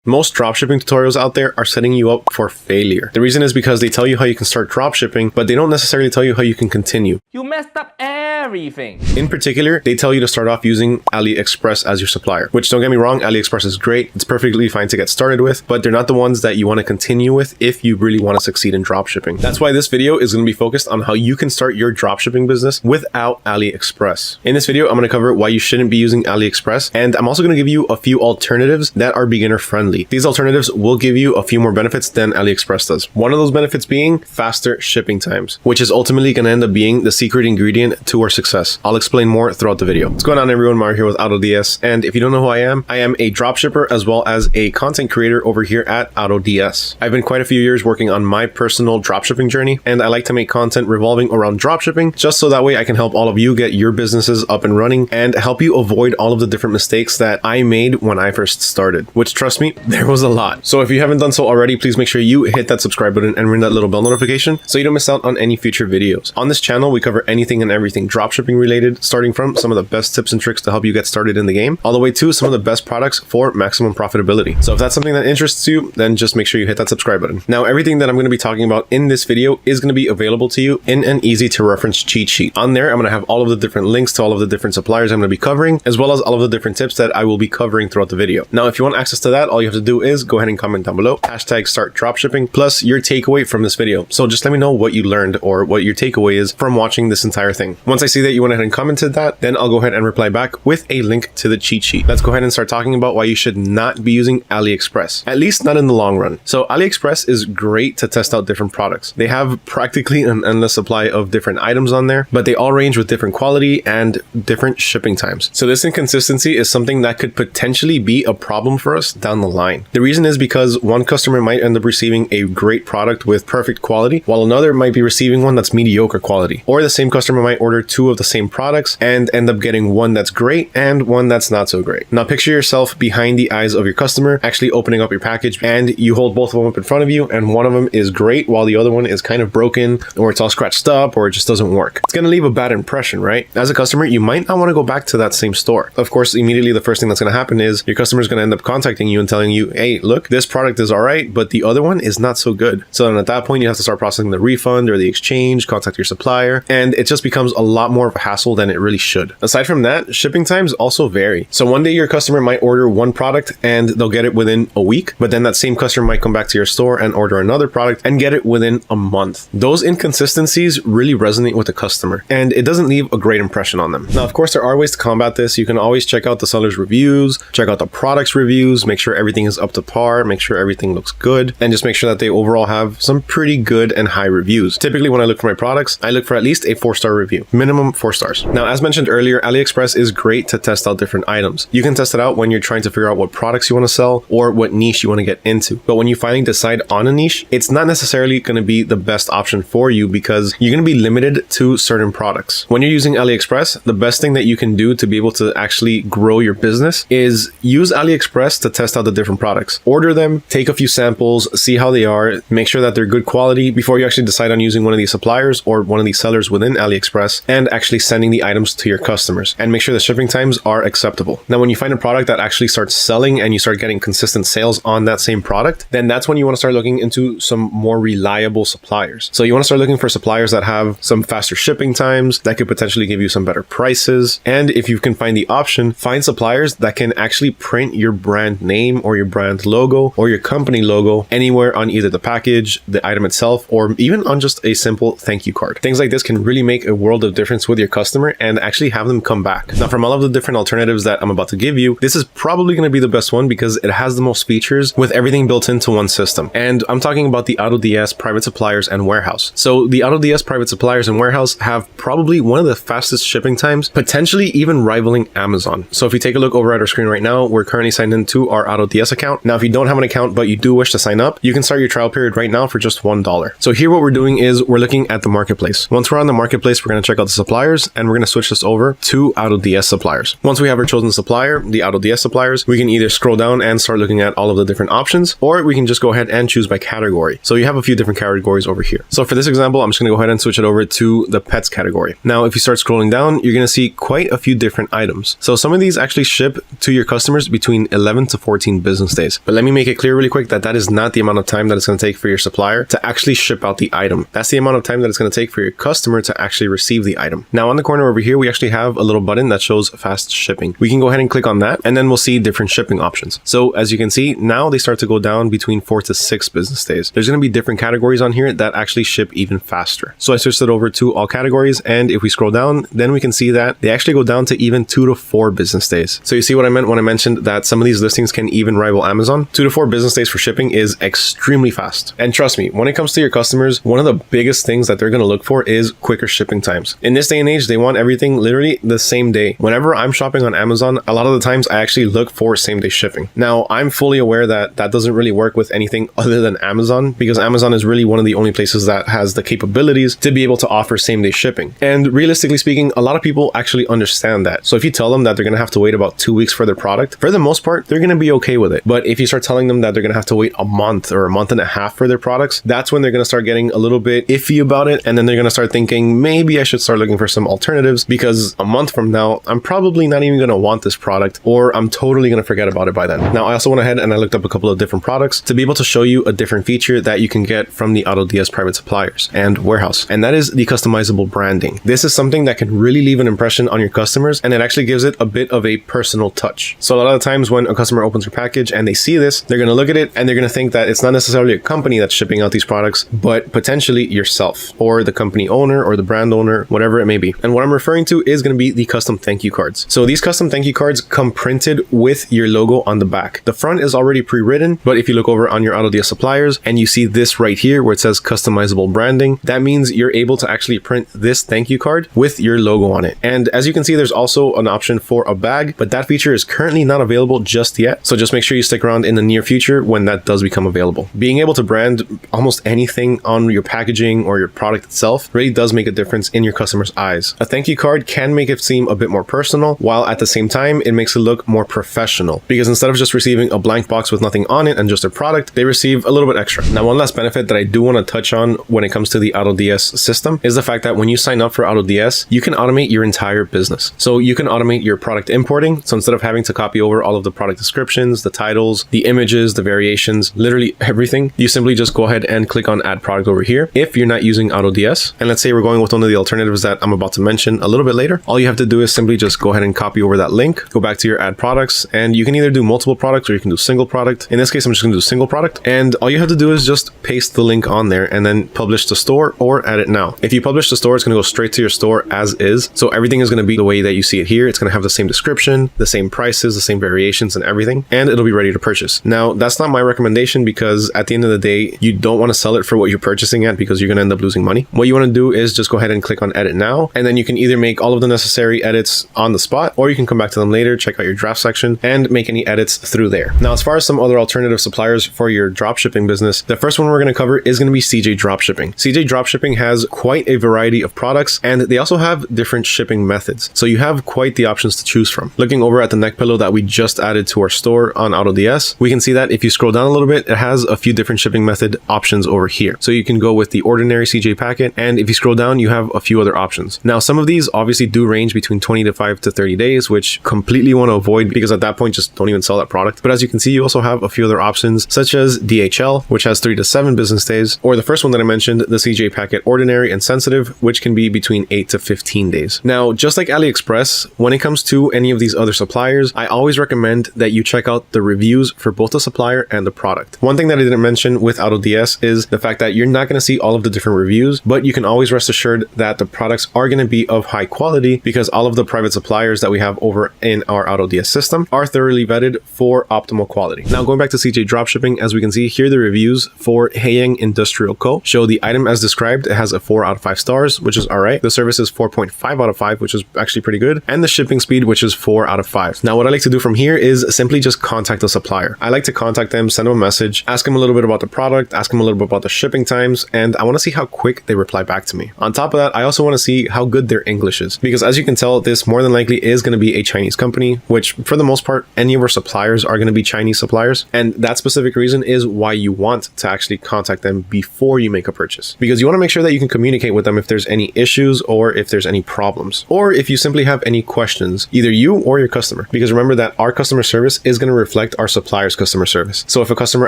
Most dropshipping tutorials out there are setting you up for failure. The reason is because they tell you how you can start dropshipping, but they don't necessarily tell you how you can continue. You messed up everything. In particular, they tell you to start off using AliExpress as your supplier, which, don't get me wrong, AliExpress is great. It's perfectly fine to get started with, but they're not the ones that you want to continue with if you really want to succeed in dropshipping. That's why this video is going to be focused on how you can start your dropshipping business without AliExpress. In this video, I'm going to cover why you shouldn't be using AliExpress, and I'm also going to give you a few alternatives that are beginner friendly. These alternatives will give you a few more benefits than AliExpress does. One of those benefits being faster shipping times, which is ultimately going to end up being the secret ingredient to our success. I'll explain more throughout the video. What's going on, everyone? Mario here with AutoDS, and if you don't know who I am a dropshipper as well as a content creator over here at AutoDS. I've been quite a few years working on my personal dropshipping journey, and I like to make content revolving around dropshipping just so that way I can help all of you get your businesses up and running and help you avoid all of the different mistakes that I made when I first started, which, trust me, there was a lot. So if you haven't done so already, please make sure you hit that subscribe button and ring that little bell notification so you don't miss out on any future videos. On this channel, we cover anything and everything dropshipping related, starting from some of the best tips and tricks to help you get started in the game, all the way to some of the best products for maximum profitability. So if that's something that interests you, then just make sure you hit that subscribe button. Now, everything that I'm going to be talking about in this video is going to be available to you in an easy to reference cheat sheet. On there, I'm going to have all of the different links to all of the different suppliers I'm going to be covering, as well as all of the different tips that I will be covering throughout the video. Now, if you want access to that, all you have to do is go ahead and comment down below, hashtag start dropshipping, plus your takeaway from this video. So just let me know what you learned or what your takeaway is from watching this entire thing. Once I see that you went ahead and commented that, then I'll go ahead and reply back with a link to the cheat sheet. Let's go ahead and start talking about why you should not be using AliExpress, at least not in the long run. So AliExpress is great to test out different products. They have practically an endless supply of different items on there, but they all range with different quality and different shipping times. So this inconsistency is something that could potentially be a problem for us down the line. The reason is because one customer might end up receiving a great product with perfect quality, while another might be receiving one that's mediocre quality. Or the same customer might order two of the same products and end up getting one that's great and one that's not so great. Now picture yourself behind the eyes of your customer, actually opening up your package, and you hold both of them up in front of you, and one of them is great while the other one is kind of broken, or it's all scratched up, or it just doesn't work. It's going to leave a bad impression, right? As a customer, you might not want to go back to that same store. Of course, immediately the first thing that's going to happen is your customer is going to end up contacting you and telling you, hey, look, this product is all right, but the other one is not so good. So then at that point, you have to start processing the refund or the exchange, contact your supplier, and it just becomes a lot more of a hassle than it really should. Aside from that, shipping times also vary. So one day your customer might order one product and they'll get it within a week, but then that same customer might come back to your store and order another product and get it within a month. Those inconsistencies really resonate with the customer, and it doesn't leave a great impression on them. Now, of course, there are ways to combat this. You can always check out the seller's reviews, check out the product's reviews, make sure everything is up to par, make sure everything looks good, and just make sure that they overall have some pretty good and high reviews. Typically, when I look for my products, I look for at least a 4-star review, minimum 4 stars. Now, as mentioned earlier, AliExpress is great to test out different items. You can test it out when you're trying to figure out what products you want to sell or what niche you want to get into. But when you finally decide on a niche, it's not necessarily going to be the best option for you because you're going to be limited to certain products. When you're using AliExpress, the best thing that you can do to be able to actually grow your business is use AliExpress to test out the different products. Order them, take a few samples, see how they are, make sure that they're good quality before you actually decide on using one of these suppliers or one of these sellers within AliExpress and actually sending the items to your customers, and make sure the shipping times are acceptable. Now, when you find a product that actually starts selling and you start getting consistent sales on that same product, then that's when you want to start looking into some more reliable suppliers. So you want to start looking for suppliers that have some faster shipping times, that could potentially give you some better prices. And if you can find the option, find suppliers that can actually print your brand name or your brand logo or your company logo anywhere on either the package, the item itself, or even on just a simple thank you card. Things like this can really make a world of difference with your customer and actually have them come back. Now, from all of the different alternatives that I'm about to give you, this is probably going to be the best one because it has the most features with everything built into one system. And I'm talking about the AutoDS private suppliers and warehouse. So the AutoDS private suppliers and warehouse have probably one of the fastest shipping times, potentially even rivaling Amazon. So if you take a look over at our screen right now, we're currently signed into our AutoDS account. Now, if you don't have an account, but you do wish to sign up, you can start your trial period right now for just $1. So here what we're doing is we're looking at the marketplace. Once we're on the marketplace, we're going to check out the suppliers and we're going to switch this over to AutoDS suppliers. Once we have our chosen supplier, the AutoDS suppliers, we can either scroll down and start looking at all of the different options, or we can just go ahead and choose by category. So you have a few different categories over here. So for this example, I'm just going to go ahead and switch it over to the pets category. Now, if you start scrolling down, you're going to see quite a few different items. So some of these actually ship to your customers between 11 to 14 business days. But let me make it clear really quick that that is not the amount of time that it's going to take for your supplier to actually ship out the item. That's the amount of time that it's going to take for your customer to actually receive the item. Now on the corner over here, we actually have a little button that shows fast shipping. We can go ahead and click on that, and then we'll see different shipping options. So as you can see, now they start to go down between 4 to 6 business days. There's going to be different categories on here that actually ship even faster. So I switched it over to all categories, and if we scroll down, then we can see that they actually go down to even 2 to 4 business days. So you see what I meant when I mentioned that some of these listings can even rival Amazon. 2 to 4 business days for shipping is extremely fast. And trust me, when it comes to your customers, one of the biggest things that they're going to look for is quicker shipping times. In this day and age, they want everything literally the same day. Whenever I'm shopping on Amazon, a lot of the times I actually look for same day shipping. Now, I'm fully aware that that doesn't really work with anything other than Amazon, because Amazon is really one of the only places that has the capabilities to be able to offer same day shipping. And realistically speaking, a lot of people actually understand that. So if you tell them that they're going to have to wait about 2 weeks for their product, for the most part, they're going to be okay with it. But if you start telling them that they're going to have to wait a month or a month and a half for their products, that's when they're going to start getting a little bit iffy about it. And then they're going to start thinking, maybe I should start looking for some alternatives, because a month from now, I'm probably not even going to want this product, or I'm totally going to forget about it by then. Now, I also went ahead and I looked up a couple of different products to be able to show you a different feature that you can get from the AutoDS private suppliers and warehouse. And that is the customizable branding. This is something that can really leave an impression on your customers, and it actually gives it a bit of a personal touch. So a lot of the times when a customer opens your package and they see this, they're going to look at it and they're going to think that it's not necessarily a company that's shipping out these products, but potentially yourself or the company owner or the brand owner, whatever it may be. And what I'm referring to is going to be the custom thank you cards. So these custom thank you cards come printed with your logo on the back. The front is already pre-written, but if you look over on your AutoDS suppliers and you see this right here where it says customizable branding, that means you're able to actually print this thank you card with your logo on it. And as you can see, there's also an option for a bag, but that feature is currently not available just yet. So just make sure you stick around in the near future when that does become available. Being able to brand almost anything on your packaging or your product itself really does make a difference in your customer's eyes. A thank you card can make it seem a bit more personal, while at the same time, it makes it look more professional, because instead of just receiving a blank box with nothing on it and just a product, they receive a little bit extra. Now, one last benefit that I do want to touch on when it comes to the AutoDS system is the fact that when you sign up for AutoDS, you can automate your entire business. So you can automate your product importing. So instead of having to copy over all of the product descriptions, the titles, the images, the variations, literally everything, you simply just go ahead and click on add product over here if you're not using AutoDS. And let's say we're going with one of the alternatives that I'm about to mention a little bit later. All you have to do is simply just go ahead and copy over that link, go back to your add products, and you can either do multiple products or you can do single product. In this case, I'm just going to do single product. And all you have to do is just paste the link on there and then publish to store or add it now. If you publish to store, it's going to go straight to your store as is. So everything is going to be the way that you see it here. It's going to have the same description, the same prices, the same variations and everything, and it'll be ready to purchase. Now, that's not my recommendation, because at the end of the day, you don't want to sell it for what you're purchasing at, because you're going to end up losing money. What you want to do is just go ahead and click on edit now, and then you can either make all of the necessary edits on the spot, or you can come back to them later, check out your draft section, and make any edits through there. Now, as far as some other alternative suppliers for your dropshipping business, the first one we're going to cover is going to be CJDropshipping. CJDropshipping has quite a variety of products, and they also have different shipping methods. So you have quite the options to choose from. Looking over at the neck pillow that we just added to our store on AutoDS, we can see that if you scroll down a little bit, it has a few different shipping method options over here. So you can go with the ordinary CJ packet, and if you scroll down, you have a few other options. Now, some of these obviously do range between 25 to 30 days, which completely want to avoid, because at that point, just don't even sell that product. But as you can see, you also have a few other options, such as DHL, which has 3 to 7 business days, or the first one that I mentioned, the CJ packet ordinary and sensitive, which can be between 8 to 15 days. Now, just like AliExpress, when it comes to any of these other suppliers, I always recommend that you check out the reviews for both the supplier and the product. One thing that I didn't mention with AutoDS is the fact that you're not going to see all of the different reviews, but you can always rest assured that the products are going to be of high quality, because all of the private suppliers that we have over in our AutoDS system are thoroughly vetted for optimal quality. Now, going back to CJDropshipping, as we can see here, the reviews for Haiyang Industrial Co. show the item as described. It has a 4 out of 5 stars, which is all right. The service is 4.5 out of 5, which is actually pretty good. And the shipping speed, which is 4 out of 5. Now, what I like to do from here is simply just contact the supplier. I like to contact them, send them a message, ask them a little bit about the product, ask them a little bit about the shipping times, and I want to see how quick they reply back to me. On top of that, I also want to see how good their English is, because as you can tell, this more than likely is going to be a Chinese company, which for the most part, any of our suppliers are going to be Chinese suppliers. And that specific reason is why you want to actually contact them before you make a purchase, because you want to make sure that you can communicate with them if there's any issues or if there's any problems, or if you simply have any questions, either you or your customer, because remember that our customer service is going to reflect reflect our supplier's customer service. So if a customer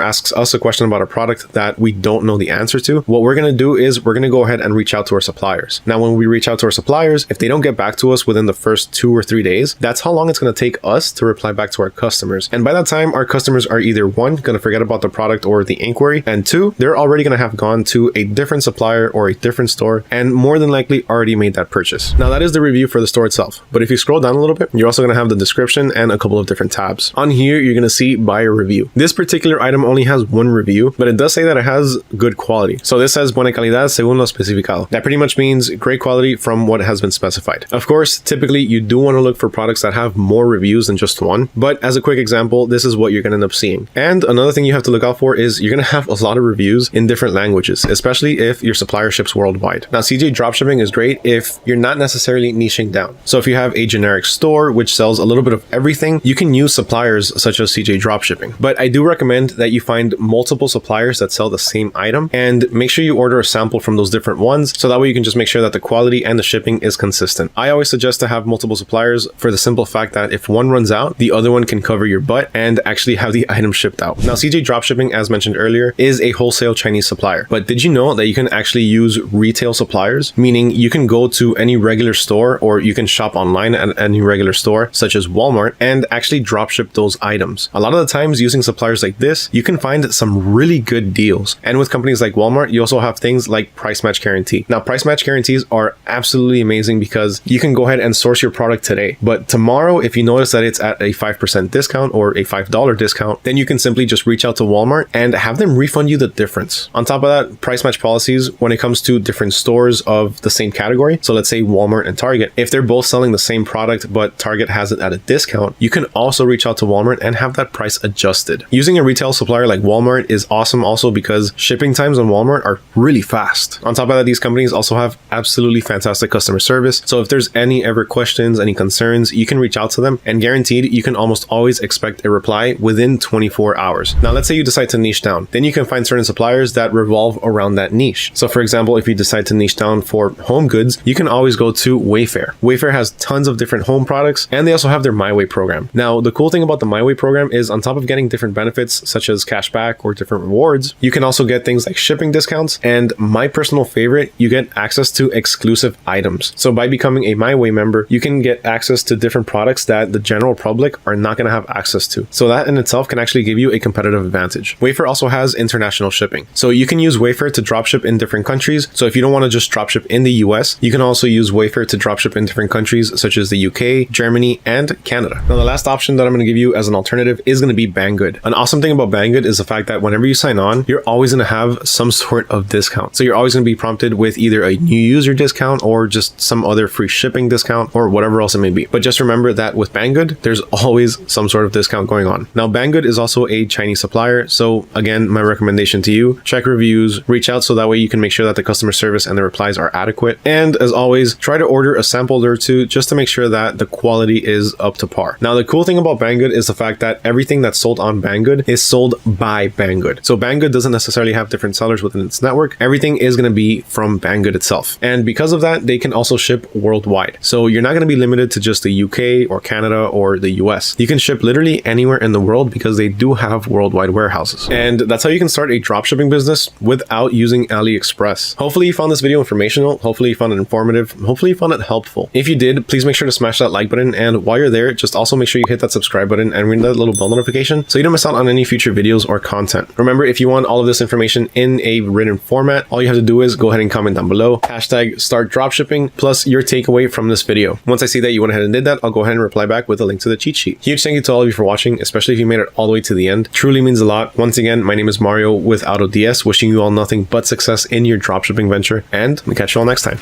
asks us a question about a product that we don't know the answer to, what we're going to do is we're going to go ahead and reach out to our suppliers. Now, when we reach out to our suppliers, if they don't get back to us within the first 2 or 3 days, that's how long it's going to take us to reply back to our customers. And by that time, our customers are either 1, going to forget about the product or the inquiry, and 2, they're already going to have gone to a different supplier or a different store and more than likely already made that purchase. Now, that is the review for the store itself. But if you scroll down a little bit, you're also going to have the description and a couple of different tabs. On here, you're going to see buyer review. This particular item only has 1 review, but it does say that it has good quality. So this says buena calidad según lo especificado. That pretty much means great quality from what has been specified. Of course, typically you do want to look for products that have more reviews than just 1, but as a quick example, this is what you're going to end up seeing. And another thing you have to look out for is you're going to have a lot of reviews in different languages, especially if your supplier ships worldwide. Now, CJDropshipping is great if you're not necessarily niching down. So if you have a generic store which sells a little bit of everything, you can use suppliers such as CJDropshipping. But I do recommend that you find multiple suppliers that sell the same item and make sure you order a sample from those different ones, so that way you can just make sure that the quality and the shipping is consistent. I always suggest to have multiple suppliers for the simple fact that if one runs out, the other one can cover your butt and actually have the item shipped out. Now, CJDropshipping, as mentioned earlier, is a wholesale Chinese supplier, but did you know that you can actually use retail suppliers? Meaning you can go to any regular store or you can shop online at any regular store such as Walmart and actually dropship those items. A lot of the times using suppliers like this, you can find some really good deals. And with companies like Walmart, you also have things like price match guarantee. Now, price match guarantees are absolutely amazing because you can go ahead and source your product today, but tomorrow, if you notice that it's at a 5% discount or a $5 discount, then you can simply just reach out to Walmart and have them refund you the difference. On top of that, price match policies, when it comes to different stores of the same category, so let's say Walmart and Target, if they're both selling the same product, but Target has it at a discount, you can also reach out to Walmart and have that price adjusted. Using a retail supplier like Walmart is awesome also because shipping times on Walmart are really fast. On top of that, these companies also have absolutely fantastic customer service. So if there's any ever questions, any concerns, you can reach out to them and guaranteed you can almost always expect a reply within 24 hours. Now, let's say you decide to niche down, then you can find certain suppliers that revolve around that niche. So for example, if you decide to niche down for home goods, you can always go to Wayfair. Wayfair has tons of different home products and they also have their My Way program. Now, the cool thing about the My Way program is on top of getting different benefits such as cashback or different rewards, you can also get things like shipping discounts, and my personal favorite, you get access to exclusive items. So by becoming a My Way member, you can get access to different products that the general public are not going to have access to. So that in itself can actually give you a competitive advantage. Wayfair also has international shipping. So you can use Wayfair to dropship in different countries. So if you don't want to just dropship in the US, you can also use Wayfair to dropship in different countries such as the UK, Germany, and Canada. Now, the last option that I'm going to give you as an alternative is going to be Banggood. An awesome thing about Banggood is the fact that whenever you sign on, you're always going to have some sort of discount. So you're always going to be prompted with either a new user discount or just some other free shipping discount or whatever else it may be. But just remember that with Banggood, there's always some sort of discount going on. Now, Banggood is also a Chinese supplier. So again, my recommendation to you, check reviews, reach out so that way you can make sure that the customer service and the replies are adequate. And as always, try to order a sample or two just to make sure that the quality is up to par. Now, the cool thing about Banggood is the fact that everything that's sold on Banggood is sold by Banggood. So Banggood doesn't necessarily have different sellers within its network. Everything is going to be from Banggood itself. And because of that, they can also ship worldwide. So you're not going to be limited to just the UK or Canada or the US. You can ship literally anywhere in the world because they do have worldwide warehouses. And that's how you can start a dropshipping business without using AliExpress. Hopefully you found this video informational. Hopefully you found it informative. Hopefully you found it helpful. If you did, please make sure to smash that like button. And while you're there, just also make sure you hit that subscribe button and ring that little bell notification so you don't miss out on any future videos or content. Remember, if you want all of this information in a written format, all you have to do is go ahead and comment down below, hashtag start dropshipping, plus your takeaway from this video. Once I see that you went ahead and did that, I'll go ahead and reply back with a link to the cheat sheet. Huge thank you to all of you for watching, especially if you made it all the way to the end. Truly means a lot. Once again, my name is Mario with AutoDS, wishing you all nothing but success in your dropshipping venture, and we'll catch you all next time.